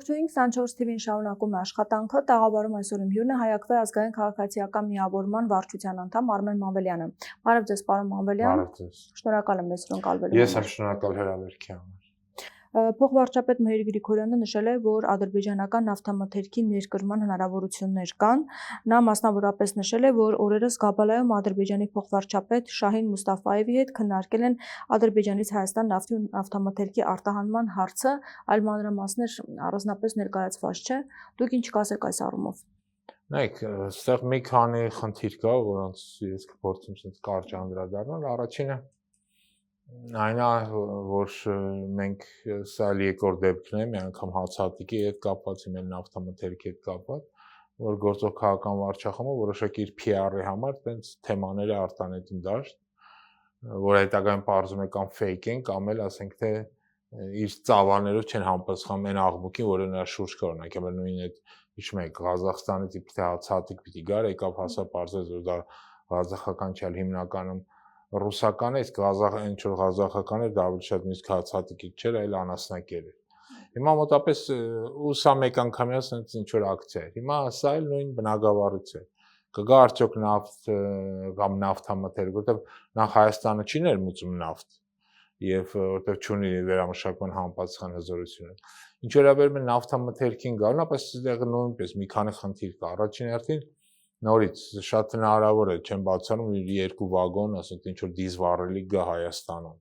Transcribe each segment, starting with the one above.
Ողջույն 24 TV-ին շարունակում է աշխատանքը, տաղավարում այսօր իմ հյուրն է Հայակվե ազգային քաղաքացիական միավորման վարչության անդամ Արմեն Մանվելյանը։ Բարև ձեզ, պարոն Մանվելյան։ Բարև ձեզ։ Շնորհակալ եմ մեզ ընկալվելու համար։ Ես եմ շնորհակալ հրավերքի համար։ Փոխվարչապետ Մհեր Գրիգորյանը նշել է, որ ադրբեջանական նավթամթերքի ներկրման հնարավորություններ կան։ Նա մասնավորապես նշել է, որ օրերս Գաբալայում Ադրբեջանի փոխվարչապետ Շահին Մուստաֆայևի հետ քննարկել են Ադրբեջանից Հայաստան նավթի ու նավթամթերքի արտահանման հարցը, այլ մանրամասներ առանձնապես ներկայացված չէ։ Դուք ինչ կասեք այս առումով։ Նայեք, այստեղ մի քանի խնդիր կա, որոնց ես կփորձեմ ասած կարճ անդրադառնալ։ Առաջինը այն է, որ մենք սա երկրորդ դեպքն է, մի անգամ հացահատիկի հետ կապված, իմ նավթամթերքի հետ կապված, որ գործող քաղաքական վարչախմբը որոշակի իր PR-ի համար տենց թեմաները արտանետում դաշտ, որ հետագայում պարզում է կամ fake են, կամ էլ ասենք թե իր ծավալներով չեն համապատասխանում այն աղմուկին, որը նրա շուրջ կա, օրինակ նույն այդ հիշում եք Ղազախստանից իբր թե հացահատիկ պիտի գար, եկավ հասա պարզեց, որ դա ղազախական չէ, հիմնականում ռուսական է, իսկ այն ինչ որ ղազախական էր, դա ավելի շատ միշտ հացահատիկի չէր, այլ անասնակեր էր։ Հիմա մոտապես ու սա մեկ անգամյա ասենց ինչ որ ակցիա էր։ Հիմա սա էլ նույն բնագավառից է։ Կգա արդյոք նավթ կամ նավթամթերք, որտեղ նախ Հայաստանը չի ներմուծում նավթ եւ որտեղ չունի վերամշակման համապատասխան հզորությունը։ Ինչ վերաբերում է նավթամթերքին գալնապես այստեղ նույնպես մի քանի խնդիր կա։ Առաջին հերթին նորից շատ հնարավոր է, չեմ բացառում երկու վագոն, ասենք ինչ որ դիզվառելի գա Հայաստանում,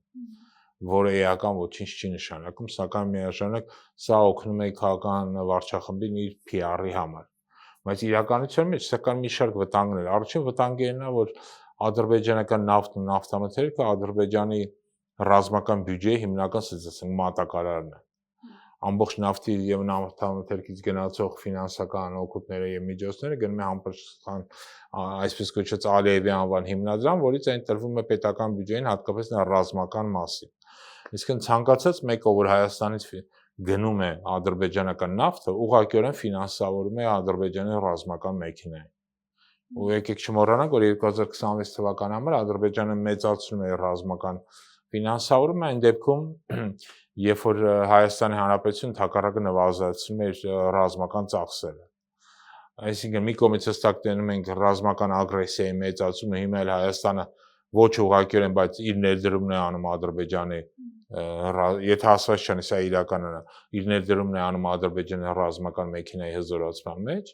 որը էական ոչինչ չի նշանակում, սակայն միաժամանակ սա օգնում է քաղաքական վարչախմբին իր PR-ի համար։ Բայց իրականության մեջ սակայն մի շարք վտանգներ։ Առաջին վտանգը նա, որ ադրբեջանական նավթն ու նավթամթերքը Ադրբեջանի ռազմական բյուջեի հիմնական, ասենք, մատակարարն է։ Ամբողջ նավթի եւ նավթամթերքից գնացող ֆինանսական օգուտները եւ միջոցները գնում է համապատասխան այսպես կոչված Ալիևի անվան հիմնադրամ, որից այն տրվում է պետական բյուջեին, հատկապես նա ռազմական մասին։ Իսկ ցանկացած մեկը, որ Հայաստանից գնում է ադրբեջանական նավթը, ուղղակիորեն ֆինանսավորում է Ադրբեջանի ռազմական մեքենային։ Ու եկեք չմոռանանք, որ 2026 թվականի համար Ադրբեջանը մեծացնում է ռազմական ֆինանսավորումը այն դեպքում, երբ որ Հայաստանի Հանրապետությունը թակարակը նվազեցնում է իր ռազմական ծախսերը։ Այսինքն մի կողմից հստակ տենում ենք ռազմական ագրեսիայի մեծացումը, հիմա էլ Հայաստանը ոչ ուղղակիորեն, բայց իր ներդրումն է անում Ադրբեջանի, եթե ասված չանի, սա իրականն է, իր ներդրումն է անում Ադրբեջանի ռազմական մեքենայի հզորացման մեջ,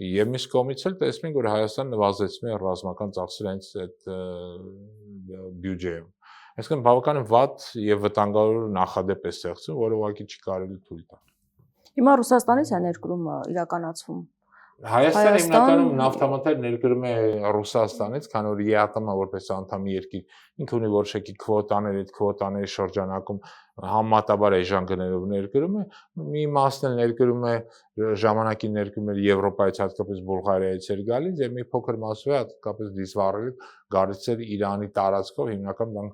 եւ մյուս կողմից էլ տեսնում ենք, որ Հայաստանը նվազեցնում է ռազմական ծախսերը հենց այդ բյուջեում։ Այսինքն բավականին վատ եւ վտանգավոր նախադեպ է ստեղծում, որը ուղղակի չի կարելի թույլ տալ։ Հիմա Ռուսաստանից է ներկրումը իրականացվում։ Հայաստանը հիմնականում նավթամթեր ներկրում է Ռուսաստանից, քանի որ ԵԱՏՄ-ը որպես անդամ երկիր ինքը ունի որոշակի քվոտաներ, այդ քվոտաների շրջանակում համեմատաբար էժան ներկրում է, մի մասն էլ ներկրում է ժամանակին ներկրում էր Եվրոպայից, հատկապես Բուլղարիայից էր գալիս, եւ մի փոքր մասով հատկապես դիզվառելի գալիս էր Իրանի տարածքով, հիմնականում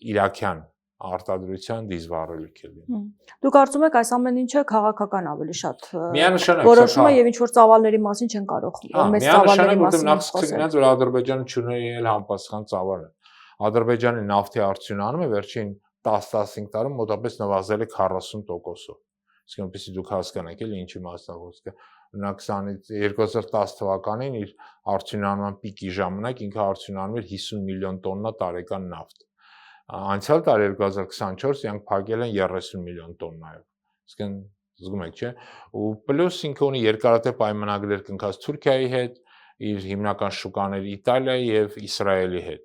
իրաքյան արտադրության դիզվառելիք է լինում։ Դուք կարծում եք այս ամեն ինչը քաղաքական ավելի շատ որոշումը եւ ինչ որ ծավալների մասին չեն կարող մեծ ծավալների մասին խոսել։ Նախ որ Ադրբեջանը չունի էլ համապատասխան ծավալ։ Ադրբեջանի նավթի արդյունանումը վերջին 10-15 տարում մոտավորապես նվազել է 40%-ով։ Իսկ այնպես դուք հասկանաք էլի ինչի մասն է խոսքը։ Օրինակ 2010 թվականին իր արդյունանման պիկի ժամանակ ինքը արդյունանում էր 50 միլիոն տոննա տարեկան նավթ։ Անցյալ տարի 2024 իրանք փակել են 30 միլիոն տոննայով։ Իսկն զգում եք, չէ՞։ Ու պլյուս ինքը ունի երկարատև պայմանագրեր կնքած Թուրքիայի հետ, իր հիմնական շուկաներ Իտալիայի եւ Իսրայելի հետ։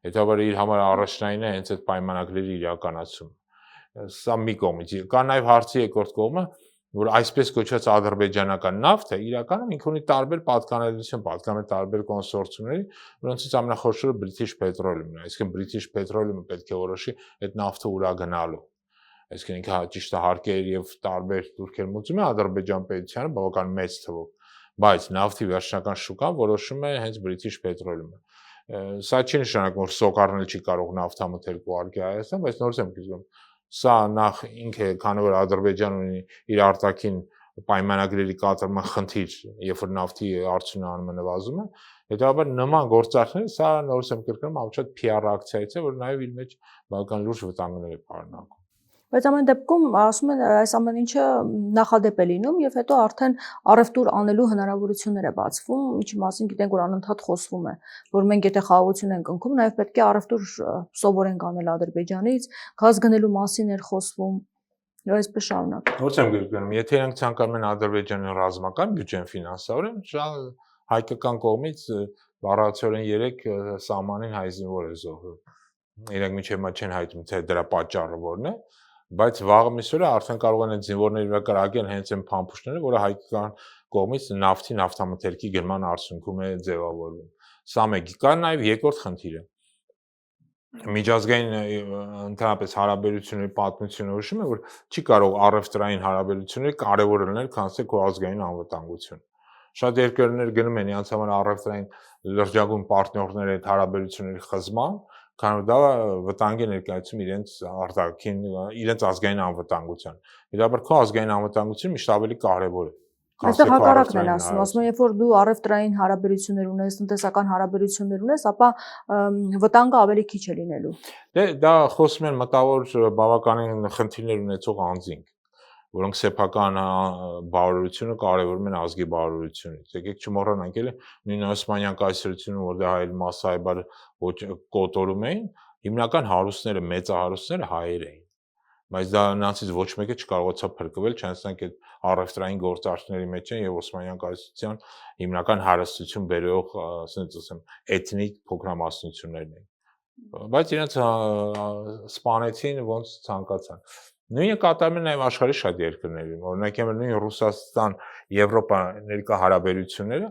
Հետաբար իր համար առաջնային է հենց այդ պայմանագրերի իրականացումը։ Սա մի կողմից։ Կա նաեւ հարցի երկրորդ կողմը, որ այսպես կոչված ադրբեջանական նավթը իրականում ինքը ունի տարբեր պատկանելություն, պատկանում է տարբեր կոնսորցիումների, որոնցից ամենախոշորը British Petroleum-ն է, այսինքն British Petroleum-ը պետք է որոշի այդ նավթը ուրա գնալու։ Այսինքն ինքը ճիշտ է հարկեր եւ տարբեր турքեր մուծում է Ադրբեջան պետությանը բավական մեծ թվով, բայց նավթի վերջնական շուկան որոշում է հենց British Petroleum-ը։ Սա չի նշանակում, որ սոկարնել չի կարող նավթամթերք ուղարկի Հայաստան, բայց նորից եմ կիսում սա նախ ինքը, քանի որ Ադրբեջանը ունի իր արտաքին պայմանագրերի կատարման խնդիր, երբ որ նավթի արդյունանումը նվազում է, հետաբար նման գործարքները սա նորից եմ կրկնում ավելի շատ PR ակցիայից է, որ նաև իր մեջ բավական լուրջ վտանգներ է պարունակում։ Բայց ամեն դեպքում ասում են այս ամեն ինչը նախադեպ է լինում եւ հետո արդեն առևտուր անելու հնարավորություններ է բացվում, ինչի մասին գիտենք, որ անընդհատ խոսվում է, որ մենք եթե խաղաղություն ենք ընկնում, նաեւ պետք է առևտուր սովորենք անել Ադրբեջանից, գազ գնելու մասին էր խոսվում, եւ այսպես շարունակ։ Ո՞ց եմ գրկնում, եթե իրենք ցանկանում են Ադրբեջանի ռազմական բյուջեն ֆինանսավորեն, հայկական կողմից բառացիորեն 3 սահմանին հայ զինվոր է զոհվել։ Իրենք մինչև հիմա չեն հայտնում, թե դրա պատճառը որն է, բայց վաղը միսօրը արդեն կարող են այդ զինվորների վրա կրակել հենց այն փամփուշտները, որը հայկական կողմից նավթամթերքի գնման արդյունքում է ձևավորվում։ Սա մեկ, կա նաև երկրորդ խնդիրը։ Միջազգային ընդհանրապես հարաբերությունների պատմությունը հուշում է, որ չի կարող առևտրային հարաբերությունները կարևոր լինել, քան թե քո ազգային անվտանգությունը։ Շատ երկրներ գնում են իրենց համար առևտրային լրջագույն պարտներների հետ հարաբերությունների խզման, քան որ դա վտանգ է ներկայացում իրենց արտաքին, իրենց ազգային անվտանգության։ Իդեպ քո ազգային անվտանգությունը միշտ ավելի կարևոր է։ Այստեղ հակառակն են ասում, երբ որ դու առևտրային հարաբերություններ ունես, տնտեսական հարաբերություններ ունես, ապա վտանգը ավելի քիչ է լինելու։ Դե դա խոսում են մտավոր բավականին խնդիրներ ունեցող անձինք, որոնք սեփական բարօրությունը կարևորում են ազգի բարօրությունից։ Եկեք չմոռանանք, էլի նույն Օսմանյան կայսրությունը, որտեղ հայեր մասսայաբար կոտորում էին, հիմնական հարուստները, մեծահարուստները հայեր էին։ Բայց դա նրանցից ոչ մեկը չկարողացավ փրկվել, չնայած այդ առևտրային գործարքների մեջ են եւ Օսմանյան կայսրության հիմնական հարստություն բերող, ասենք ասեմ, էթնիկ փոքրամասնություններն են։ Բայց իրենց սպանեցին ոնց ցանկացան։ Նույնը կատարում են նաև աշխարհի շատ երկրներում, օրինակ նույն Ռուսաստան, Եվրոպա ներկա հարաբերությունները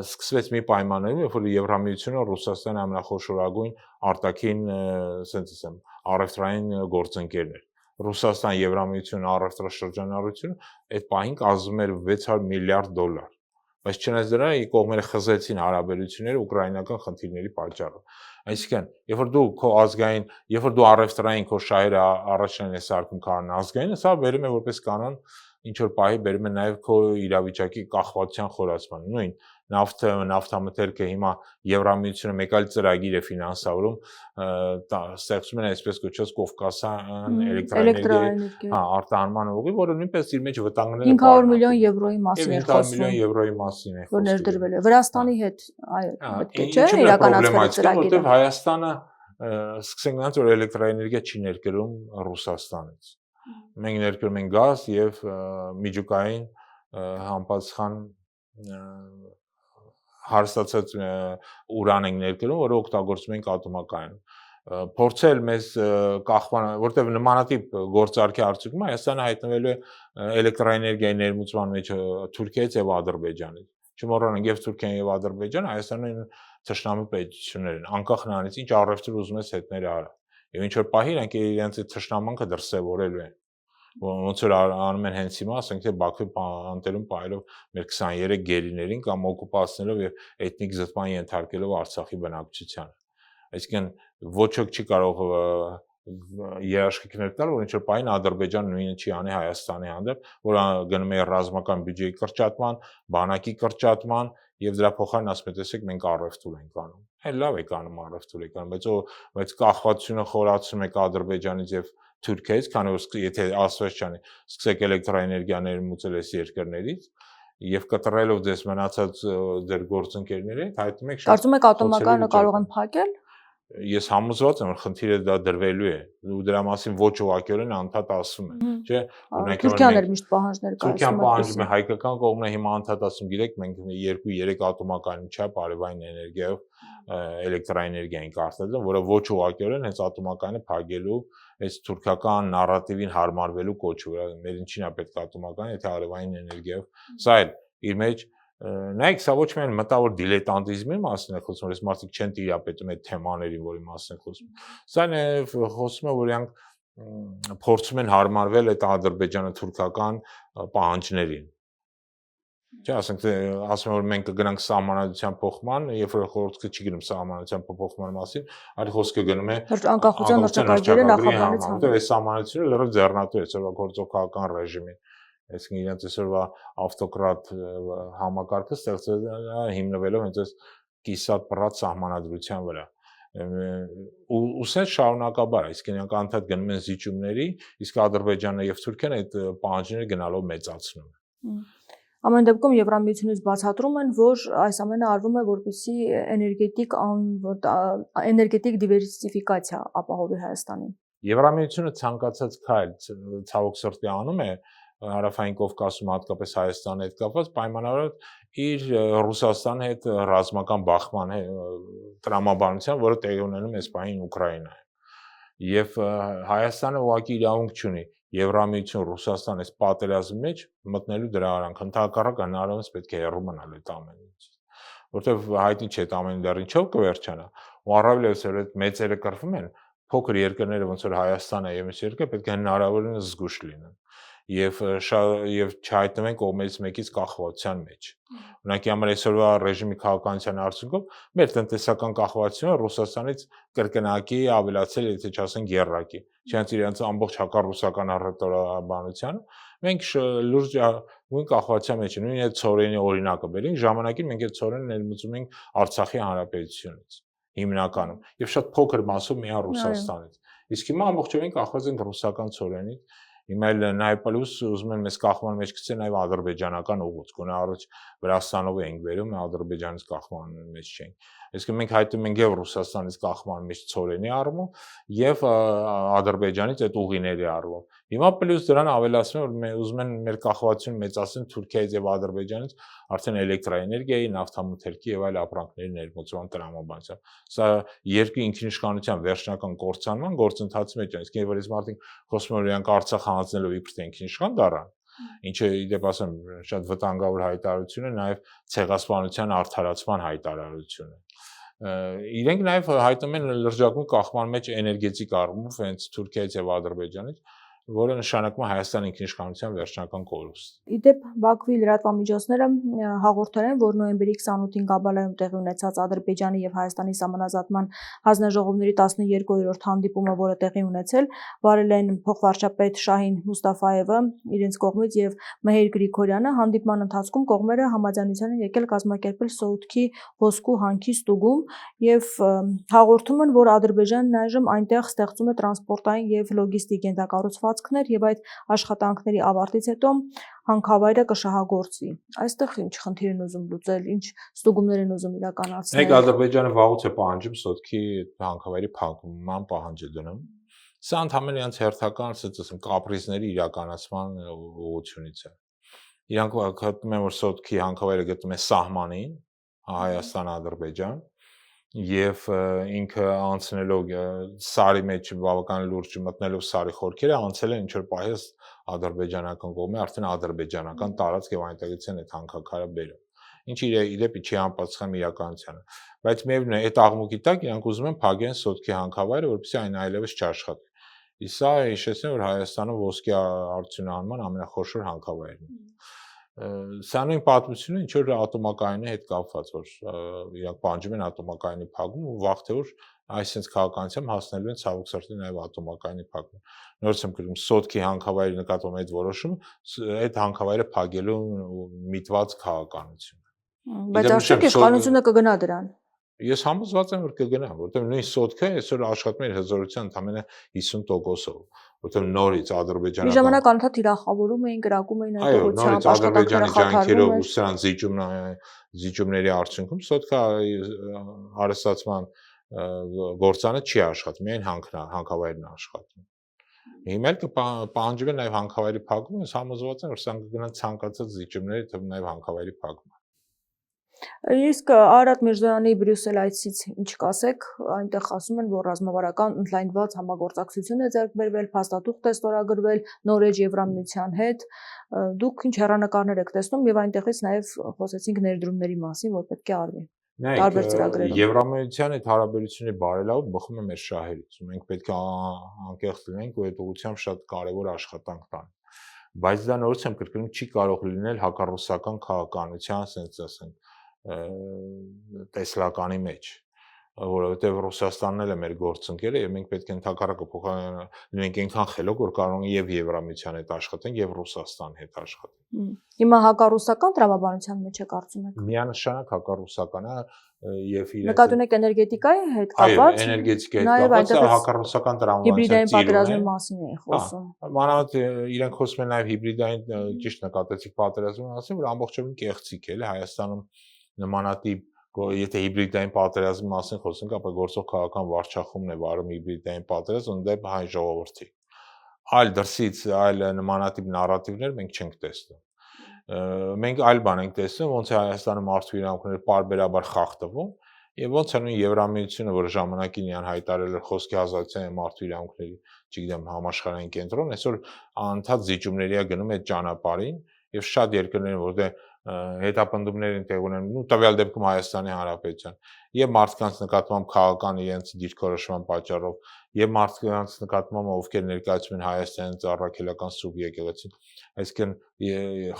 սկսվեց մի պայմաններում, երբ որ Եվրամիությունը Ռուսաստանի ամենախոշորագույն արտաքին, ասենց ասեմ, առևտրային գործընկերն էր։ Ռուսաստան Եվրամիություն առևտրաշրջանառությունը այդ պահին կազմում էր $600 միլիարդ, բայց չնայած դրա կողմերը խզեցին հարաբերությունները ուկրաինական խնդիրների պատճառով։ Այսինքն, երբ որ դու քո ազգային, երբ որ դու առևտրային քո շահերը առաջին ես արկում քան ազգային, սա վերում է որպես կանոն ինչ որ պահի բերում է նաև քո իրավիճակի կախվածության խորացման։ Նույն նավթամթերքը հիմա Եվրամիությունը մեկ այլ ծրագիր է ֆինանսավորում, ստեղծում են այսպես կոչված Կովկասյան էլեկտրաէներգիայի արտահանման ուղի, որը նույնպես իր մեջ վտանգներ 500 միլիոն եվրոյի մասին է 500 միլիոն եվրոյի մասին է որ ներդրվել է Վրաստանի հետ, այո, պետք է չէ իրականացվել ծրագիրը։ Որտեղ Հայաստանը սկսենք նրանց որ էլեկտրաէներգիա չի ներկրում Ռուսաստանից։ Մենք ներկրում ենք գազ եւ միջուկային համապատասխան հարստացած ուրան ենք ներկրում, որը օգտագործում ենք ատոմակայանում։ Փորձել մեզ կախման, որտեղ նմանատիպ գործարքի արդյունքում Հայաստանը հայտնվելու է էլեկտրաէներգիայի ներմուծման մեջ Թուրքիայից եւ Ադրբեջանից։ Չմոռանանք եւ Թուրքիան եւ Ադրբեջանը Հայաստանին թշնամի պետություններ են, անկախ նրանից ինչ առևտուր ուզում ես հետները արա։ Եվ ինչ որ պահի իրենք իրենց այդ թշնամանքը դրսևորելու են։ Ոնց որ անում են հենց հիմա, ասենք թե Բաքվի անտերում պայելով մեր 23 գերիներին կամ օկուպացնելով եւ էթնիկ զտման ենթարկելով Արցախի բնակչությանը։ Այսինքն ոչ ոք չի կարող երաշխիքներ տալ, որ ինչ որ պահին Ադրբեջանը նույնը չի անի Հայաստանի հանդեպ, որ գնում է ռազմական բյուջեի կրճատման, բանակի կրճատման եւ դրա փոխարեն ասում է, տեսեք, մենք առևտուր ենք անում։ Հա լավ եք անում, առևտուր եք անում, բայց կախվածությունը խորացում եք Ադրբեջանից եւ Թուրքիայից, քանի որ եթե ասված չանի, սկսեք էլեկտրաէներգիա ներմուծել այս երկրներից եւ կտրելով ձեզ մնացած ձեր գործընկերների հետ, հայտնում եք շատ։ Կարծում եք ատոմականը կարող են փակել։ Ես համոզված եմ, որ խնդիրը դա դրվելու է։ Ու դրա մասին ոչ ուղղակիորեն անդադ ասում են, չէ՞։ Օրինակ Թուրքիան էր միշտ պահանջներ կայացնում։ Թուրքիան պահանջում է, հայկական կողմն է հիմա անդադ ասում, գիտեք, մենք 2-3 ատոմակայանի չափ արևային էներգիայով էլեկտրաէներգիա ենք արտադրում, որը ոչ ուղղակիորեն հենց ատոմակայանը փակելու այս թուրքական նարատիվին հարմարվելու կոչը, մեր ինչին է պետք ատոմակայանը, եթե արևային էներգիայով։ Սա էլ իր մեջ նայեք, սա ոչ միայն մտավոր դիլետանտիզմի մասին է խոսում, որ մարդիկ չեն տիրապետում այդ թեմաներին, որի մասին է խոսում։ Սա նաև խոսում է, որ իրանք փորձում են հարմարվել այդ ադրբեջանա-թուրքական պահանջներին։ Չէ, ասենք ասում որ մենք կգնանք սահմանադրության փոխման, երբ որ խոսքը չի գնում սահմանադրության փոխման մասին, այլ խոսքը գնում է անկախության հռչակագրի նախաբանից հանդեպ։ Որտեղ այս սահմանադրությունը լրիվ ձեռնատու է այսօրվա գործողական ռեժիմին։ Այսինքն իրենց այսօրվա ավտոկրատ համակարգը ստեղծվել է հիմնվելով հենց այս կիսատ պռատ սահմանադրության վրա։ ու սա շարունակաբար, այսինքն նրանք անդադ գնում են զիջումների, իսկ Ադրբեջանը եւ Թուրքիան այդ պահանջները գնալով մեծացնում են։ Ամեն դեպքում Եվրամիությունից բացատրում են, որ այս ամենը արվում է որպեսզի էներգետիկ դիվերսիֆիկացիա ապահովի Հայաստանին։ Եվրամիությունը ցանկացած քայլ ցավոք սրտի անում է Հարավային Կովկասում, հատկապես Հայաստանի հետ կապված, պայմանավորված իր Ռուսաստանի հետ ռազմական բախման տրամաբանության, որը տեղի ունենում է այս պահին Ուկրաինայում։ Եվ Հայաստանը ուղղակի իրավունք չունի Եվրամիություն Ռուսաստան այս պատերազմի մեջ մտնելու դրա արանք, ընդհակառակը հնարավորինս պետք է հեռու մնալ այդ ամենից, որտեղ հայտնի չէ այդ ամենը դեռ ինչով կվերջանա, ու առավելևս որ այդ մեծերը կռվում են, փոքր երկրները ոնց որ Հայաստանը եւ այս երկրը պետք է հնարավորինս զգուշ լինեն եւ չհայտնվեն կողմերից մեկից կախվածության մեջ։ Ունակի համար այսօրվա ռեժիմի քաղաքականության արդյունքում մեր տնտեսական կախվածությունը Ռուսաստանից կրկնակի ավելացել, եթե չասենք եռակի։ Չնայած իրենց ամբողջ հակառուսական առհետորաբանությանը մենք լուրջ նույն կախվածության մեջ ենք։ Նույն այդ ծորենի օրինակը բերենք, ժամանակին մենք այդ ծորենը ներմուծում ենք Արցախի հանրապետությունից հիմնականում եւ շատ փոքր մասով միայն Ռուսաստանից։ Իսկ հիմա ամբողջովին կախված ենք ռուսական ծորենից։ Հիմա էլ նաև պլյուս ուզում են մեզ կախման մեջ գցել նաև ադրբեջանական ուղուց, գոնե առաջ Վրաստանով ենք վերում, Ադրբեջանից կախման մեջ չենք։ Այսինքն մենք հայտնում ենք եւ Ռուսաստանից կախման մեջ ծորենի առումով եւ Ադրբեջանից այդ ուղիների առումով։ Հիմա պլյուս դրան ավելացնում որ մենք ուզում են մեր կախվածությունը մեծացնել Թուրքիայից եւ Ադրբեջանից արդեն էլեկտրաէներգիայի, նավթամթերքի եւ այլ ապրանքների ներմուծման տրամաբանությամբ։ Սա երկրի ինքնիշխանության վերջնական կորցանման գործընթացի մեջ է, իսկ երբ որ մարդիկ խոսում են իրանք Արցախ հանձնելով իբր թե ինքնիշխան դառան, ինչը իդեպ ասեմ շատ վտանգավոր հայտարարություն է, նաեւ ցեղասպանության արդարացման հայտարարություն է։ Իրենք նաեւ հայտնում են լրջագույն կախման մեջ էներգետիկ առումով հենց Թուրքիայից եւ Ադրբեջանից, որը նշանակում է Հայաստանի ինքնիշխանության վերջնական կորուստ։ Իդեպ Բաքվի լրատվամիջոցները հաղորդել են, որ նոյեմբերի 28-ին Կաբալայում տեղի ունեցած Ադրբեջանի եւ Հայաստանի սահմանազատման հանձնաժողովների 12-րդ հանդիպումը, որը տեղի ունեցել, վարել են փոխվարչապետ Շահին Մուստաֆայևը իրենց կողմից եւ Մեհեր Գրիգորյանը։ Հանդիպման ընթացքում կողմերը համաձայնության են եկել կազմակերպել Սոութքի ոսկու հանքի ստուգում եւ հաղորդում են, որ Ադրբեջանն այժմ այնտեղ ստեղծում է տրանսպորտային եւ լոգիստիկ ենթակառուցվածքներ եւ այդ աշխատանքների ավարտից հետո հանքավայրը կշահագործվի։ Այստեղ ինչ խնդիր են ուզում լուծել, ինչ ստուգումներ են ուզում իրականացնել։ Մեկ Ադրբեջանը վաղուց է պահանջում Սոթքի հանքավայրի փակման պահանջ է դնում։ Սա ընդհանրապես իրենց հերթական, ասեմ, կապրիզների իրականացման ուղղությունից է։ Իրանք գտնում են, որ Սոթքի հանքավայրը գտնվում է սահմանին, Հայաստան-Ադրբեջան, եւ ինքը անցնելով սարի մեջ բավական լուրջ մտնելով սարի խորքերը անցել են ինչ որ պահես ադրբեջանական կողմի արդեն ադրբեջանական տարածք եւ այնտեղից են այդ հանքաքարը բերում, ինչը իդեպի չի համապատասխանում իրականությանը, բայց միևնույն է այդ աղմուկի տակ իրանք ուզում են փակեն Սոթքի հանքավայրը, որպեսզի այն այլևս չաշխատի։ Իսկ սա հիշեցնեմ, որ Հայաստանը ոսկի արդյունահանման ամենախոշոր հանքավայրն է։ Սա նույն պատմությունը ինչ որ ատոմակայանի հետ կապված, որ իրանք պահանջում են ատոմակայանի փակում ու վաղ թե ուշ այսպես քաղաքականությամբ հասնելու են ցավոք սրտի նաև ատոմակայանի փակում։ Նորից եմ գրում Սոթքի հանքավայրի նկատմամբ այդ որոշումը այդ հանքավայրը փակելու միտված քաղաքականություն։ Բայց արդյոք իշխանությունը կգնա դրան։ Ես համոզված եմ, որ կգնա, որովհետև նույն Սոթքը այսօր աշխատում է հզորության ընդամենը 50%-ով, որովհետև նորից ադրբեջանական Մի ժամանակ անընդհատ թիրախավորում էին, կրակում էին այդ ուղղությամբ, աշխատանքները խաթարվում ու սրանց զիջումների արդյունքում Սոթքը հարստացման գործանը չի աշխատում, միայն հանքավայրն է աշխատում։ Հիմա էլ կպահանջվի նաև հանքավայրի փակումը, ես համոզված եմ, որ սրանք կգնան ցանկացած զիջումների, թվում նաև հանքավայրի փակումը։ Իսկ Արարատ Միրզոյանի Բրյուսել այցից ինչ կասեք, այնտեղ ասում են, որ ռազմավարական ընդլայնված համագործակցություն է ձեռք բերվել, փաստաթուղթ է ստորագրվել նոր Եվրամիության հետ, դուք ինչ հեռանկարներ եք տեսնում եւ այնտեղից նաեւ խոսեցինք ներդրումների մասին, որ պետք է արվի։ Տարբեր ծրագրերով։ Եվրամիության այդ հարաբերությունների բարելավը բխում է մեր շահերից, ու մենք պետք է անկեղծ լինենք ու այդ ուղղությամբ շատ կարևոր աշխատանք տանք։ Բայց դա նորից եմ կրկնում, չի կարող լինել հակառուսական քաղաքականության, ասենք ասենք տեսլականի մեջ, որովհետև Ռուսաստանն էլ է մեր գործընկերը եւ մենք պետք է ընդհակառակը լինենք այնքան խելոք, որ կարող ենք եւ Եվրամիության հետ աշխատենք եւ Ռուսաստանի հետ աշխատենք։ Հիմա հակառուսական տրամաբանության մեջ է կարծում եք։ Միանշանակ հակառուսական է, եւ իրենց Նկատի ունեք էներգետիկայի հետ այո, կապված։ էներգետիկայի հետ Նաև կապված այնտեղից հակառուսական հիբրիդային տրամաբանության պատերազմի մասին էի խոսում։ Մանավանդ իրենք խոսում են նաև հիբրիդային ճիշտ նկատեցիք պատերազմի մասին, որ ամբողջովին կեղծիք է, էլի Հայաստանում նմանատիպ եթե հիբրիդային պատերազմի մասին խոսենք, ապա գործող քաղաքական վարչախումբն է վարում հիբրիդային պատերազմ, ընդդեմ հայ ժողովրդի։ Այլ դրսից այլ նմանատիպ նարատիվներ մենք չենք տեսնում։ Մենք այլ բան ենք տեսնում, ոնց է Հայաստանը մարդու իրավունքները պարբերաբար խախտվում, եւ ոնց է նույն Եվրամիությունը, որը ժամանակին իրան հայտարարել էր խոսքի ազատության եւ մարդու իրավունքների, չգիտեմ, համաշխարհային կենտրոն, այսօր անընդհատ զիջումների է գնում այդ ճանապարհին եւ շատ երկրներ, որտեղ հետապնդումներ են տեղ ունենում, տվյալ դեպքում Հայաստանի Հանրապետության եւ մարդկանց նկատմամբ քաղաքական իրենց դիրքորոշման պատճառով եւ մարդկանց նկատմամբ ովքեր ներկայացում են Հայաստանի ծառայելական սուբ եկեղեցին, այսինքն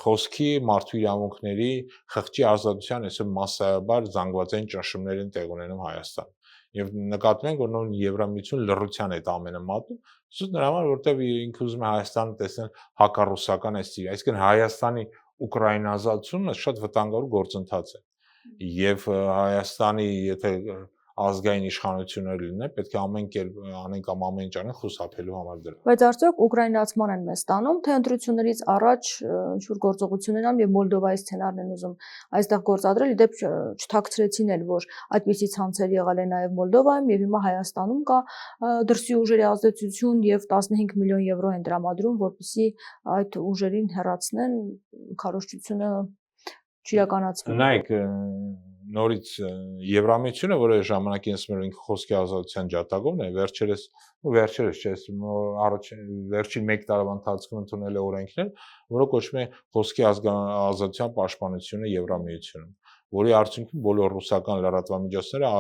խոսքի մարդու իրավունքների խղճի ազատության այսօր մասսայաբար զանգվածային ճնշումներ են տեղ ունենում Հայաստան։ Եվ նկատում ենք, որ նույն Եվրամիություն լռության այդ ամենը մատում, սուտ նրա համար, որտեղ ինքը ուզում է Հայաստանը տեսնել հակառուսական այս ծիրը, այսինքն Հայաստանի ուկրաինազացումը շատ վտանգավոր գործընթաց է։ Եվ Հայաստանի, եթե ազգային իշխանություններ լինեն, պետք է ամեն կերպ անեն կամ ամեն ինչ անեն խուսափելու համար դրա։ Բայց արդյոք ուկրաինացման են մեզ տանում, թե ընտրություններից առաջ ինչ-որ գործողություններ ան եւ Մոլդովայի սցենարն են ուզում այստեղ գործադրել, իդեպ չթաքցրեցին էլ, որ այդպիսի ցանցեր եղել են նաեւ Մոլդովայում եւ հիմա Հայաստանում կա դրսի ուժերի ազդեցություն եւ 15 միլիոն եվրո են տրամադրում, որպեսզի այդ ուժերին հեռացնեն, քարոզչությունը չիրականացվի։ Նայեք, նորից Եվրամիությունը, որը ժամանակին ասում էր ինքը խոսքի ազատության ջատագովն է, վերջերս վերջին 1 տարվա ընթացքում ընդունել է օրենքներ, որը կոչվում է խոսքի ազատության պաշտպանությունը Եվրամիությունում, որի արդյունքում բոլոր ռուսական լրատվամիջոցները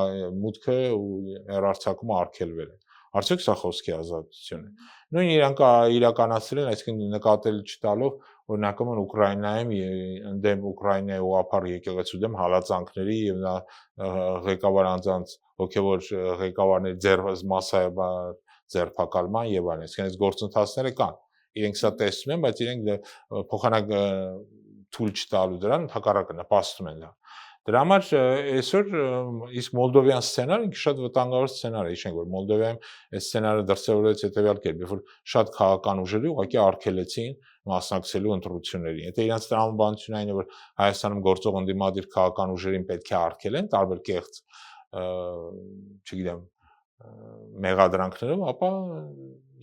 մուտքը ու հեռարձակումը արգելվել են։ Արդյոք սա խոսքի ազատություն է։ Նույն իրանք իրականացրել են, այսինքն նկատել չտալով, օրինակ Ուկրաինայում ընդդեմ Ուկրաինայի ուղղափառ եկեղեցու դեմ հալածանքների եւ նա ղեկավար անձանց հոգեվոր ղեկավարների մասսայաբար ձերբակալման եւ այլն, այսինքն այս գործընթացները կան։ Իրենք սա տեսնում են, բայց իրենք փոխանակ թույլ չտալու դրան հակառակը նպաստում են դա։ Դրա համար այսօր իսկ Մոլդովյան սցենարը ինքը շատ վտանգավոր սցենար է, հիշենք, որ Մոլդովայում այս սցենարը դրսևորվեց հետեւյալ կերպ, երբ որ շատ քաղաքական ուժերի ուղղակի արգելեցին մասնակցելու ընտրություններին։ Եթե իրանց տրամաբանությունը այն է, որ Հայաստանում գործող ընդդիմադիր քաղաքական ուժերին պետք է արգելեն տարբեր կեղծ, չգիտեմ, մեղադրանքներով, ապա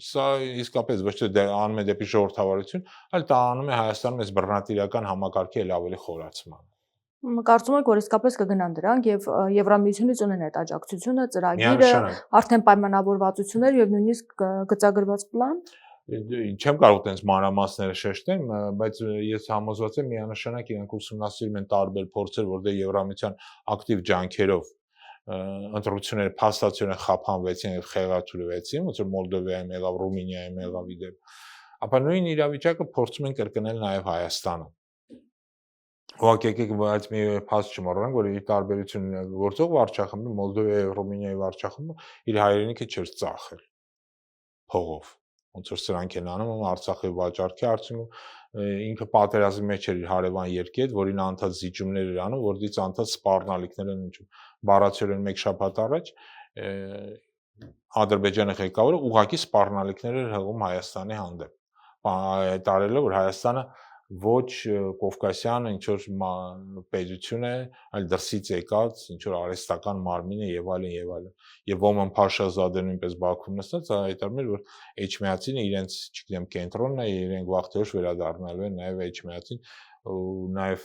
սա իսկապես ոչ թե անում է դեպի ժողովրդավարություն, այլ տանում է Հայաստանում այս բռնատիրական համակարգի էլ ավելի խորացման։ Կարծում եք, որ իսկապես կգնան դրանք եւ Եվրամիությունից ունեն այդ աջակցությունը, ծրագիրը, արդեն պայմանավորվածություններ եւ նույնիսկ գծագրված պլան։ Չեմ կարող տենց մանրամասները շեշտեմ, բայց ես համոզված եմ միանշանակ իրանք ուսումնասիրում են տարբեր փորձեր, որտեղ Եվրամիության ակտիվ ջանքերով ընտրությունները փաստացիորեն խափանվեցին եւ խեղաթյուրվեցին, ոնց որ Մոլդովայում եղավ, Ռումինիայում եղավ իդեպ։ Ապա նույն իրավիճակը փորձում են կրկնել նաեւ Հայաստանում։ Ուղղակի եկեք բայց մի փաստ չմոռանանք, որ ի տարբերություն գործող վարչախմբի Մոլդովայի եւ Ռումինիայի վարչախմբը իր հայրենիքը չէր ծախել փողով։ Ոնց որ սրանք են անում Արցախի վաճառքի արդյունքում ինքը պատերազմի մեջ էր իր հարևան երկրի հետ, որին անդադ զիջումներ էր անում, որից անդադ սպառնալիքներ են ինչու։ Բառացիորեն 1 շաբաթ առաջ Ադրբեջանի ղեկավարը ուղղակի սպառնալիքներ էր հղում Հայաստանի հանդեպ։ Հայտարարելով, որ Հայաստանը ոչ կովկասյան ինչ որ պետություն է, այլ դրսից եկած ինչ որ արհեստական մարմին է եւ այլն եւ այլն։ Եվ Ոմն Փաշազադեն նույնպես Բաքվում նստած հայտարարում էր, որ Էջմիածինը իրենց, չգիտեմ, կենտրոնն է, իրենք վաղտեղի վերադառնալու են նաեւ Էջմիածին ու նաեւ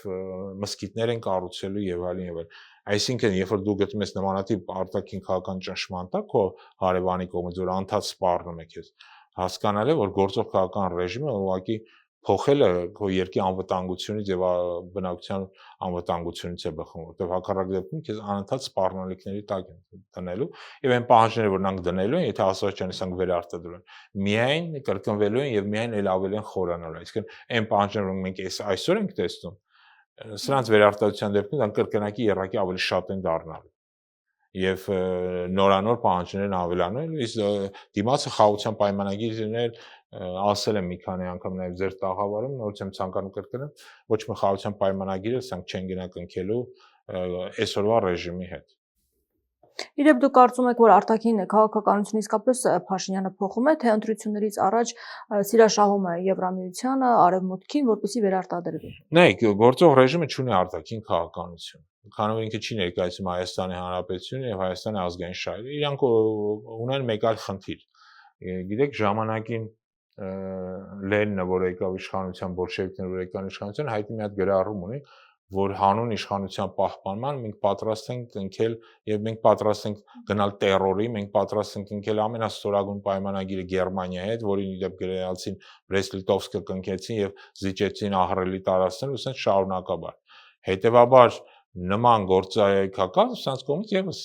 մսկիթներ են կառուցելու եւ այլն եւ այլն։ Այսինքն, երբ որ դու գտնում ես նմանատիպ արտաքին քաղաքական ճնշման տակ քո հարևանի կողմից, որ անդադ սպառնում է քեզ, հասկանալի է, որ գործող քաղաքական ռեժիմը ուղղակի փոխել է քո երկրի անվտանգությունից եւ բնակության անվտանգությունից է բխում, որտեղ հակառակ դեպքում քեզ անընդհատ սպառնալիքների տակ են դնելու եւ այն պահանջները, որ նրանք դնելու են, եթե Ասաչյանիսանք վերարտադրեն, միայն կրկնվելու են եւ միայն էլ ավելի են խորանալու։ Այսինքն այն պահանջները, որ մենք այսօր ենք տեսնում, սրանց վերարտադրության դեպքում դա կրկնակի երակի ավելի շատ են դառնալու եւ նորանոր պահանջներն ավելանում, իսկ դիմացը խաղաղության պայմանագիրներ ասել եմ մի քանի անգամ նաեւ ձեր տաղավարում, նորից եմ ցանկանում կրկնել, ոչ մի խաղաղության պայմանագիրը սրանք չեն գնա կնքելու այսօրվա ռեժիմի հետ։ Իրեւ դուք կարծում եք, որ արտաքին քաղաքականությունը իսկապես Փաշինյանը փոխում է, թե ընտրություններից առաջ սիրաշահում է Եվրամիությանը, Արևմուտքին, որպեսզի վերարտադրվի։ Նայեք, գործող ռեժիմը չունի արտաքին քաղաքականություն, քանի որ ինքը չի ներկայացնում Հայաստանի Հանրապետությունը եւ Հայաստանի ազգային շահերը։ Իրանք ունեն մեկ այլ խնդիր։ Գիտեք, ժամանակին Լենինը, որ եկավ իշխանության, բոլշևիկները, որ եկան իշխանության, հայտի մի հատ գրառում ունի, որ հանուն իշխանության պահպանման մենք պատրաստ ենք ընկել եւ մենք պատրաստ ենք գնալ terror-ի, մենք պատրաստ ենք ընկել ամենաստորագույն պայմանագիրը Գերմանիայի հետ, որին իդեպ գրեալցին Բրեստ-Լիտովսկը կնքեցին եւ զիջեցին ահռելի տարածքներ, ու ասենց շարունակաբար։ Հետևաբար նման գործարքական սրանց կողմից եւս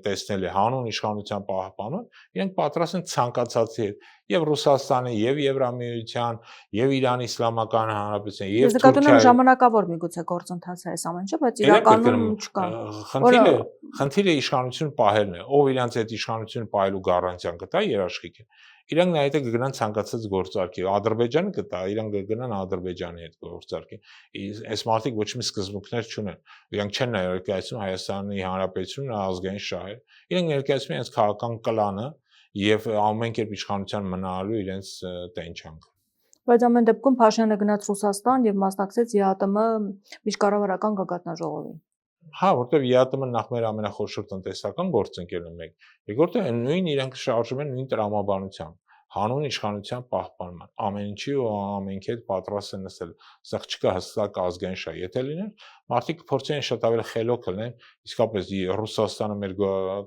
տեսնել է հանուն իշխանության պահպանման, իրենք պատրաստ են ցանկացածի հետ եւ Ռուսաստանի, եւ Եվրամիության, եւ Իրանի Իսլամական Հանրապետության, եւ Թուրքիայի ժամանակավոր միգուցե գործընթաց է այս ամեն ինչը, բայց իրականում չկա։ Խնդիրը իշխանություն պահելն է, ով իրանց այդ իշխանությունը պահելու գառանտիան կտա երաշխիքը։ Իրանք նայեք կգնան ցանկացած գործարքի, Ադրբեջանը կտա, իրանք կգնան Ադրբեջանի հետ գործարքի։ Այս մարդիկ ոչ մի սկզբունքներ չունեն։ Իրանք չեն ներկայացնում Հայաստանի Հանրապետությունը ազգային շահեր։ Իրանք ներկայացնում են իրենց քաղաքական կլանը եւ ամեն կերպ իշխանության մնալու իրենց տենչանքը։ Բայց ամեն դեպքում Փաշինյանը գնաց Ռուսաստան եւ մասնակցեց ԵԱՏՄ միջկառավարական գագաթնաժողովին։ Հա, որտեվ ԵԱՏՄ-ը նախ մեր ամենախոշոր տնտեսական գործընկերն է մեկ։ Երկրորդը նույն իրանք շարժում են նույն տրամաբանությամբ, հանուն իշխանության պահպանման։ Ամեն ինչի ու ամենքի հետ պատրաստ են նստել։ Սա չկա հստակ ազգային շահ։ Եթե լիներ, մարդիկ փորձեն շատ ավելի խելոք լինեն, իսկապես Ռուսաստանը մեր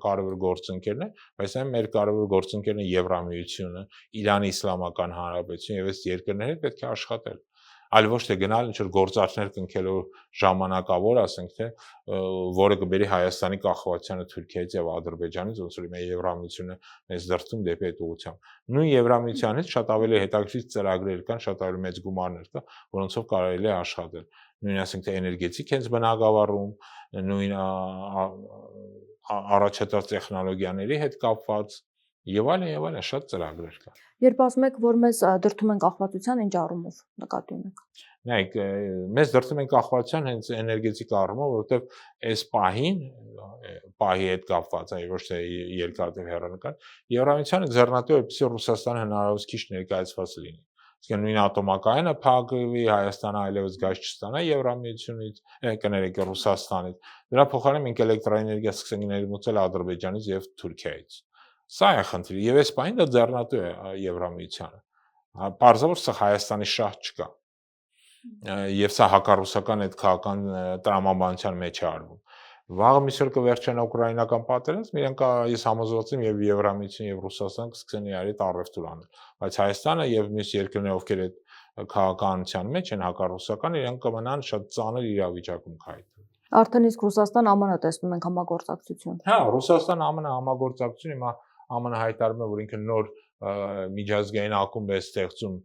կարևոր գործընկերն է, բայց այն մեր կարևոր գործընկերն է Եվրամիությունը, Իրանի Իսլամական Հանրապետությունը եւ այս երկրները պետք է աշխատել։ Այլ ոչ թե գնալ ինչ որ գործարքներ կնքելու ժամանակավոր, ասենք թե, որը կբերի Հայաստանի կախվածությանը Թուրքիայից եւ Ադրբեջանից, ոնց որ մեր Եվրամիությունը մեզ դրթում դեպի այդ ուղղությամբ։ Նույն Եվրամիությանից շատ ավելի հետաքրքիր ծրագրեր կան, շատ ավելի մեծ գումարներ կա, որոնցով կարելի է աշխատել։ Նույն ասենք թե էներգետիկ հենց բնագավառում, նույն առաջատար տեխնոլոգիաների հետ կապված եւ այլն շատ ծրագրեր կան։ Երբ ասում եք, որ մեզ դրթում են կախվածության, ինչ առումով նկատի ունեք։ Նայեք, մեզ դրթում են կախվածության հենց էներգետիկ առումով, որովհետեւ այս պահի հետ կապված է, ոչ թե երկարատև հեռանկար, Եվրամիությանը ձեռնատու է, որպեսզի Ռուսաստանը հնարավորինս քիչ ներկայացված լինի։ Իսկ նույն ատոմակայանը փակվի, Հայաստանը այլևս գազ չստանա Եվրամիությունից, կներեք Ռուսաստանից։ Դրա փոխարեն մենք էլեկտրաէներգիա սկսենք ներմուծել Ադրբեջանից եւ Թուրքիայից։ Սա է խնդիրը, եւ այս պահին դա ձեռնատու է Եվրամիությանը։ Պարզապես սա Հայաստանի շահ չկա։ Եվ սա հակառուսական այդ քաղաքական տրամաբանության մեջ է արվում։ Վաղը միսօր կվերջանա ուկրաինական պատերազմ, իրենք ես համոզված եմ եւ Եվրամիությունը եւ Ռուսաստանը կսկսեն իրար հետ առևտուր անել, բայց Հայաստանը եւ մյուս երկրները, ովքեր այդ քաղաքականության մեջ են հակառուսական, իրենք կմնան շատ ծանր իրավիճակում քայթել։ Արդեն իսկ Ռուսաստան-ԱՄՆ տեսնում ենք համագործակցություն։ Հա, Ռուսաստան-ԱՄՆ համագործակցություն հիմա ԱՄՆ հայտարարում է, որ ինքը նոր միջազգային ակումբ է ստեղծում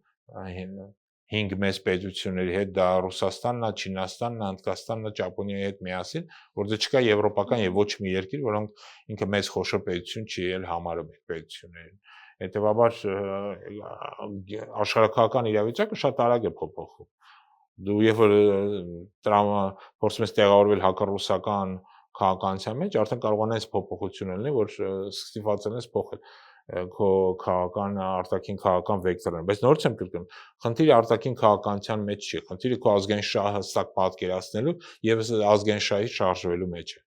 5 մեծ պետությունների հետ, դա Ռուսաստանն է, Չինաստանն է, Հնդկաստանն է, Ճապոնիայի հետ միասին, որտեղ չկա եվրոպական եւ ոչ մի երկիր, որոնք ինքը մեծ խոշոր պետություն չի ել համարում այդ պետություններին։ Հետևաբար աշխարհակաղակական իրավիճակը շատ արագ է փոփոխվում։ Դու երբ որ փորձում ես տեղավորվել հակառուսական քաղաքականության մեջ, արդեն կարողանես փոփոխություն լինի, որ ստիպված ես փոխել քո քաղաքական արտաքին քաղաքական վեկտորները, բայց նորից եմ կրկնում, խնդիրը արտաքին քաղաքականության մեջ չի, խնդիրը քո ազգային շահը հստակ պատկերացնելու եւ ազգային շահից շարժվելու մեջ է։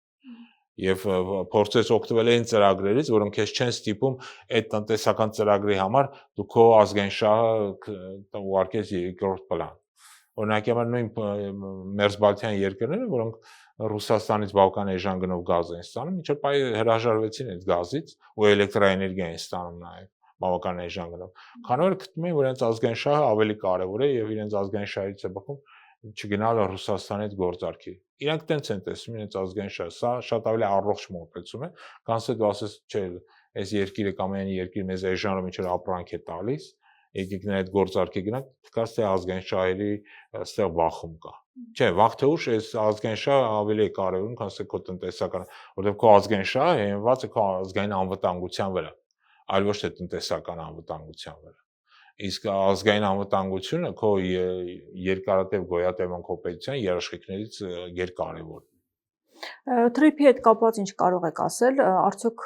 Եվ փորձես օգտվել այն ծրագրերից, որոնք քեզ չեն ստիպում այդ տնտեսական ծրագրի համար դու քո ազգային շահը ուղարկես երկրորդ պլան։ Օրինակի համար նույն մերձբալթյան երկրները, որոնք Ռուսաստանից բավական էժան գնով գազ են ստանում, ինչ որ պայ հրաժարվեցին այդ գազից ու էլեկտրաէներգիա են ստանում նաև բավական էժան գնով։ Քանի որ գտնում են, որ իրենց ազգային շահը ավելի կարևոր է եւ իրենց ազգային շահից է բխում չգնալ Ռուսաստանի հետ գործարքի։ Իրանք տենց են տեսնում իրենց ազգային շահը, սա շատ ավելի առողջ մոտեցում է, քան թե դու ասես, չէ, այս երկիրը կամ այն երկիրը մեզ էժանով ինչ որ ապրանք է տալիս, եկեք նրա այդ գործարքի գնանք, թքած թե ազգային շահերի այստեղ բախում կա։ Չէ, վաղ թե ուշ այս ազգային շահը ավելի է կարևորում, քան թե քո տնտեսական, որովհետև քո ազգային շահը հիմնված է քո ազգային անվտանգության վրա, այլ ոչ թե տնտեսական անվտանգության վրա։ Իսկ ազգային անվտանգությունը քո երկարատև գոյատևման քո պետության երաշխիքներից երկարևորն է։ Թրիփի հետ կապված ինչ կարող եք ասել, արդյոք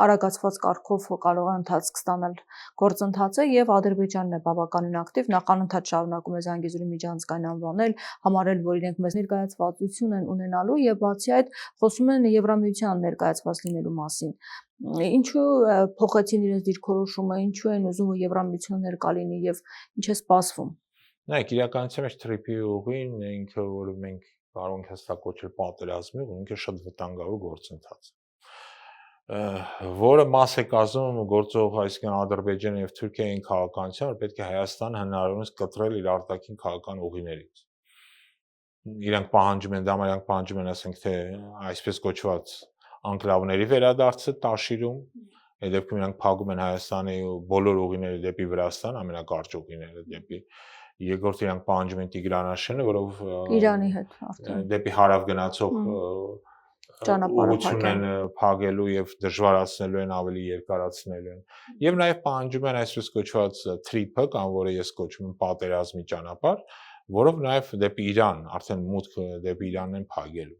արագացված կարգով կարող է ընթացք ստանալ գործընթացը եւ Ադրբեջանն է բավականին ակտիվ, նախ անընդհատ շարունակում է Զանգեզուրի միջանցքային անվանել, համարել, որ իրենք մեծ ներկայացվածություն են ունենալու եւ բացի այդ խոսում են Եվրամիության ներկայացված լինելու մասին։ Ինչու փոխեցին իրենց դիրքորոշումը, ինչու են ուզում որ Եվրամիության ներկա լինի եւ ինչ է սպասվում։ Նայեք, իրականության մեջ թրիփի ուղին ինքը որ մենք կարող ենք հստակ կոչել պատերազմի, ու ինքը շատ վտանգավոր գործընթաց է, որը մաս է կազմում գործող այսինքն Ադրբեջանի եւ Թուրքիայի քաղաքականության, որ պետք է Հայաստանը հնարավորինս կտրել իր արտաքին քաղաքական ուղիներից։ Իրանք պահանջում են, դամարանք պահանջում են, ասենք թե այսպես կոչված անկլավների վերադարձը Տաշիրում, այդ դեպքում իրանք փակում են Հայաստանի բոլոր ուղիները դեպի Վրաստան, ամենակարճ ուղիները դեպի Երկրորդ իրանք պահանջում են Տիգրանաշենը, որով Իրանի հետ արդեն դեպի հարավ գնացող ուղղություն են փակելու եւ դժվարացնելու են, ավելի երկարացնելու են։ Եվ նաեւ պահանջում են այսպես կոչված թրիփը, կամ որը ես կոչում եմ պատերազմի ճանապարհ, որով նաեւ դեպի Իրան, արդեն մուտքը դեպի Իրանն են փակելու։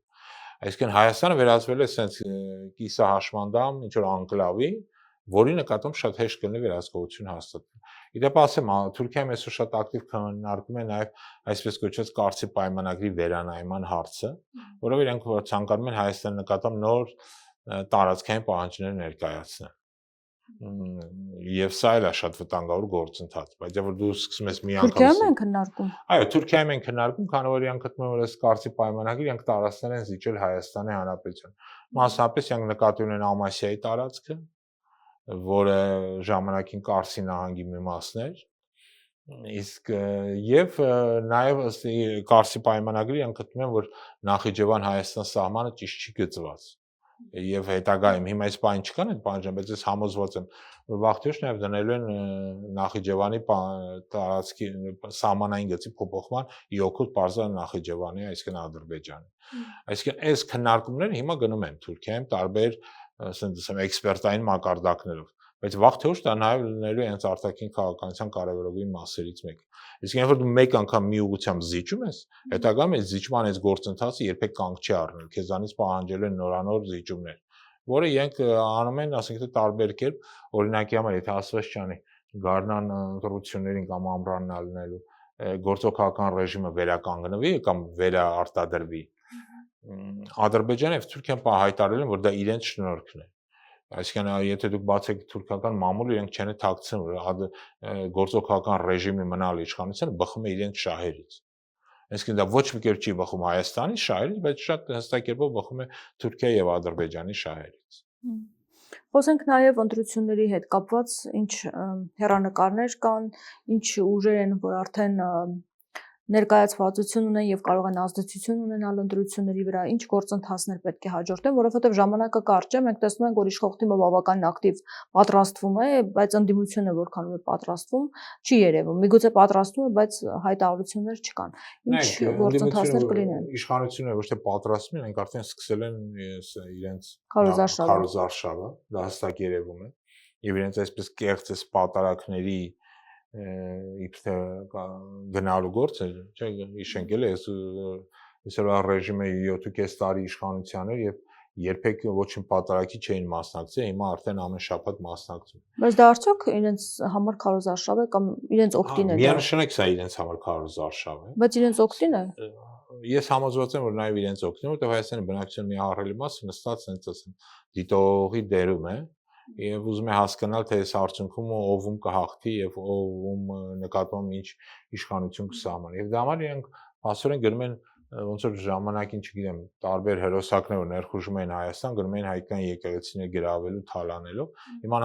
Այսինքն Հայաստանը վերածվել է sense կիսահաշմանդամ, ինչ որ անկլավի, որի նկատմամբ շատ հեշտ կլինի վերահսկողություն հաստատել։ Իդեպ ասեմ, Թուրքիայում այսօր շատ ակտիվ քննարկում են նաև այսպես կոչված Կարծի պայմանագրի վերանայման հարցը, որով իրենք ցանկանում են Հայաստանի նկատմամբ նոր տարածքային պահանջներ ներկայացնել։ Եվ սա էլ է շատ վտանգավոր գործընթաց, բայց որ դու սկսում ես մի անգամ Թուրքիայում են քննարկում։ Այո, Թուրքիայում են քննարկում, քանի որ իրանք գտնում են, որ այս Կարծի պայմանագրի իրանք տարածքներ են զիջել Հայաստանի Հանրապետության։ Մասնապես իրանք նկատի ունեն Ամասիայի տարածքը, որը ժամանակին Կարսի նահանգի մի մասն էր, իսկ եւ նաեւ ըստ Կարսի պայմանագրի իրանք գտնում են, որ Նախիջևան Հայաստան սահմանը ճիշտ չի գծված եւ հետագայում հիմա այս բան չկան այդ բանը, բայց ես համոզված եմ, որ վաղտիոց նաեւ դնելու են Նախիջևանի տարածքի սահմանային գծի փոփոխման ի օգուտ բարձր Նախիջևանի, այսինքն Ադրբեջանի։ Այսինքն այս քննարկումները հիմա գնում են Թուրքիայում տարբեր ասենք էքսպերտային մակարդակներով, բայց վաղ-թե ուշ դա նաև լինելու է հենց արտաքին քաղաքականության կարևորագույն մասերից մեկը։ Իսկ երբ որ դու մեկ անգամ մի ուղղությամբ զիջում ես, հետագայում այս զիջման այս գործընթացը երբեք կանգ չի առնել, քեզանից պահանջել են նորանոր զիջումներ, որը իրենք անում են, ասենք թե տարբեր կերպ, օրինակի համար, եթե Ասվեստյանի գարնան ընտրություններին կամ ամռանն ալնելու գործող քաղաքական ռեժիմը վերականգնվի կամ վերաարտադրվի, Ադրբեջանը եւ Թուրքիան հայտարարել են, որ դա իրենց շնորհքն է։ Այսինքն, եթե դուք բացեք թուրքական մամուլը, իրենք չեն թաքցնում, որ գործող քաղաքական ռեժիմի մնալ իշխանությունը բխում է իրենց շահերից։ Այսինքն դա ոչ մի կերպ չի բխում Հայաստանի շահերից, բայց շատ հստակ կերպով բխում է Թուրքիայի եւ Ադրբեջանի շահերից։ Խոսենք նաև ընտրությունների հետ կապված ինչ հեռանկարներ կան, ինչ ուժեր են, որ արդեն ներկայացվածություն ունեն եւ կարող են ազդեցություն ունենալ ընտրությունների վրա, ինչ գործընթացներ պետք է հաջորդեն, որովհետեւ ժամանակը կարճ է, մենք տեսնում ենք, որ իշխող թիմը բավականին ակտիվ պատրաստվում է, բայց ընդդիմությունը որքանով է պատրաստվում, չի երևում։ Միգուցե պատրաստվում է, բայց հայտարարություններ չկան։ Ինչ գործընթացներ կլինեն։ Իշխանությունը ոչ թե պատրաստվում են, այնք արդեն սկսել են իրենց քարոզարշավը, դա հստակ երևում է, եւ իրենց այսպես կեղծ պատարակների իբրե գնալու գործը, չէ, իշենք էլ էս ռեժիմը 7.5 տարի իշխանության էր եւ երբեք ոչինչ պատարակի չէին մասնակցել, հիմա արդեն ամեն շաբաթ մասնակցում։ Բայց դա արդյոք իրենց համար քարոզարշավ է կամ իրենց օգտին է։ Միանշանակ սա իրենց համար քարոզարշավ է։ Բայց իրենց օգտին է։ Ես համոզված եմ, որ նաեւ իրենց օգտին, որտեղ Հայաստանի բնակչության մի ահռելի մասը նստած sense ասեմ, դիտողի դերում է եւ ուզում է հասկանալ, թե այս արդյունքում ով կհաղթի եւ ով նկատմամբ ինչ իշխանություն կսահմանի։ Եվ դա համար իրենք փաստորեն գնում են ոնց որ ժամանակին, չգիտեմ, տարբեր հերոսակներ որ ներխուժում են Հայաստան, գնում են հայկական եկեղեցիներ գրավելու, թալանելով։ Հիմա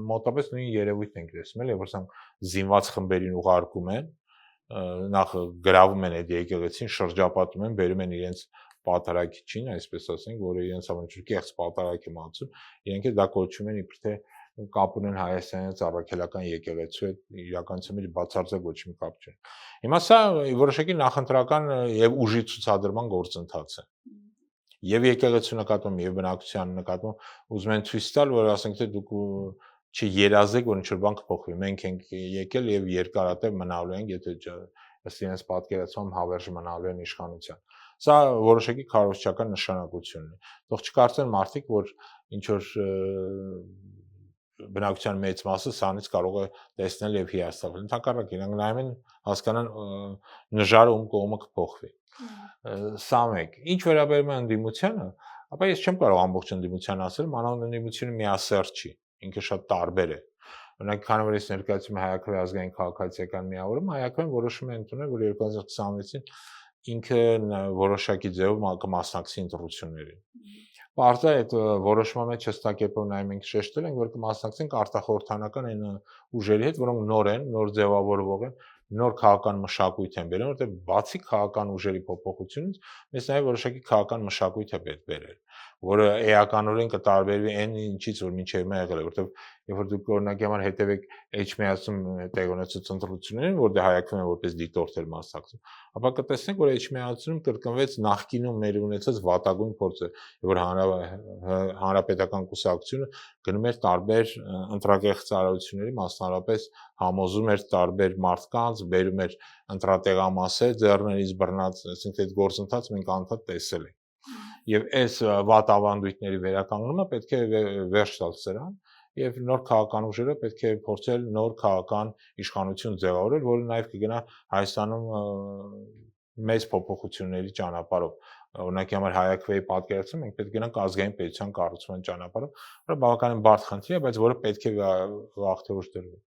մոտապես նույն երևույթն ենք տեսնում, էլի, որ ասենք զինված խմբերին ուղարկում են, նախ գրավում են այդ եկեղեցին, շրջապատում են, բերում են իրենց պատարագիչին, այսպես ասենք, որը իրենց համար կեղծ պատարագ է մածում, իրենք դա կոչում են իբր թե կապ ունեն Հայաստանից առաքելական եկեղեցու հետ, իրականության մեջ բացարձակ ոչ մի կապ չունի։ Հիմա սա որոշակի նախընտրական եւ ուժի ցուցադրման գործընթաց է։ Եվ եկեղեցու նկատմամբ եւ բնակչության նկատմամբ ուզում են ցույց տալ, որ ասենք թե դուք չերազեք, որ ինչ-որ բան կփոխվի։ Մենք ենք եկել եւ երկարատև մնալու ենք, եթե ըստ իրենց պատկերացմամբ հավերժ մնալու են իշխանության։ Սա որոշակի քարոզչական նշանակություն ունի։ Թող չկարծեն մարդիկ, որ ինչ որ բնակության մեծ մասը սանից կարող է տեսնել եւ հիասթափվել։ Ընդհակառակը իրանք նայում են հասկանան նժարը ում կողմը կփոխվի։ Սա մեկ։ Ինչ վերաբերում է ընդդիմությանը, ապա ես չեմ կարող ամբողջ ընդդիմության ասել, մանավանդ ընդդիմությունը միասեռ չի, ինքը շատ տարբեր է։ Օրինակ, քանի որ ես ներկայացում եմ Հայաքվե ազգային քաղաքացիական միավորումը, Հայաքվեն որոշում է ընդունել, որ 2026-ին ինքը որոշակի ձևով կմասնակցի ընտրություններին։ Պարզա այդ որոշման մեջ հստակ կերպով նայում ենք շեշտել ենք, որ կմասնակցենք արտախորհրդանական այն ուժերի հետ, որոնք նոր են, նոր ձևավորվող են, նոր քաղաքական մշակույթ են բերել, որտեղ բացի քաղաքական ուժերի փոփոխությունից, մեզ նաև որոշակի քաղաքական մշակույթ է պետք բերել, որը էականորեն կտարբերվի այն ինչից, որ մինչև հիմա եղել է, որտեղ երբ որ դուք օրինակի համար հետևեք Էջմիածում տեղի ունեցած ընտրություններին, որտեղ Հայաքվեն որպես դիտորդ էր մասնակցում, ապա կտեսնենք, որ Էջմիածում կրկնվեց նախկինում մեր ունեցած վատագույն փորձը, որ հանրապետական կուսակցությունը գնում էր տարբեր ընտրակեղ ծառայությունների, մասնավորապես համոզում էր տարբեր մարդկանց, բերում էր ընտրատեղամասեր, ձեռներից բռնած, այսինքն այդ գործընթացը մենք անդադ տեսել ենք։ Եվ այս վատ ավանդույթների վերականգնումը պետք է վերջ տալ սրան, եւ նոր քաղաքական ուժերը պետք է փորձել նոր քաղաքական իշխանություն ձևավորել, որը նաեւ կգնա Հայաստանում մեծ փոփոխությունների ճանապարհով։ Օրինակի համար Հայաքվեի պատկերացում մենք պետք է գնանք ազգային պետության կառուցման ճանապարհով, որը բավականին բարդ խնդիր է, բայց որը պետք է վաղ թե ուշ դրվի։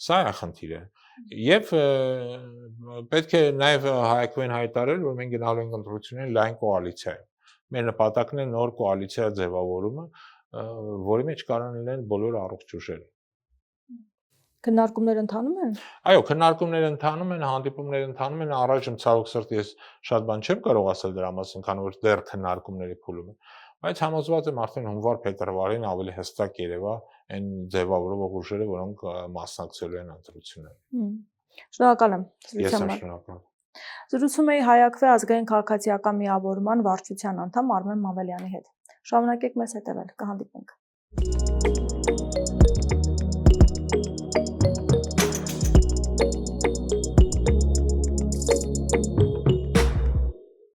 Սա է խնդիրը։ Եվ պետք է նաեւ Հայաքվեն հայտարարել, որ մենք գնալու ենք ընտրությունների լայն կոալիցիայով։ Մեր նպատակն է նոր կոալիցիա ձևավորումը, որի մեջ կարող լինեն բոլոր առողջ ուժերը։ Քննարկումներ ընթանում են։ Այո, քննարկումներ ընթանում են, հանդիպումներ ընթանում են, առայժմ ցավոք սրտի ես շատ բան չեմ կարող ասել դրա մասին, քանի որ դեռ քննարկումների փուլում է, բայց համոզված եմ արդեն հունվար-փետրվարին ավելի հստակ երևա այն ձևավորող ուժերը, որոնք մասնակցելու են ընտրություններին։ Շնորհակալ եմ։ Ես եմ շնորհակալ։ Զրուցում էի Հայաքվե ազգային քաղաքացիական միավորման վարչության անդամ Արմեն Մավելյանի հետ։ Շարունակեք մեզ հետևել, կհանդիպենք։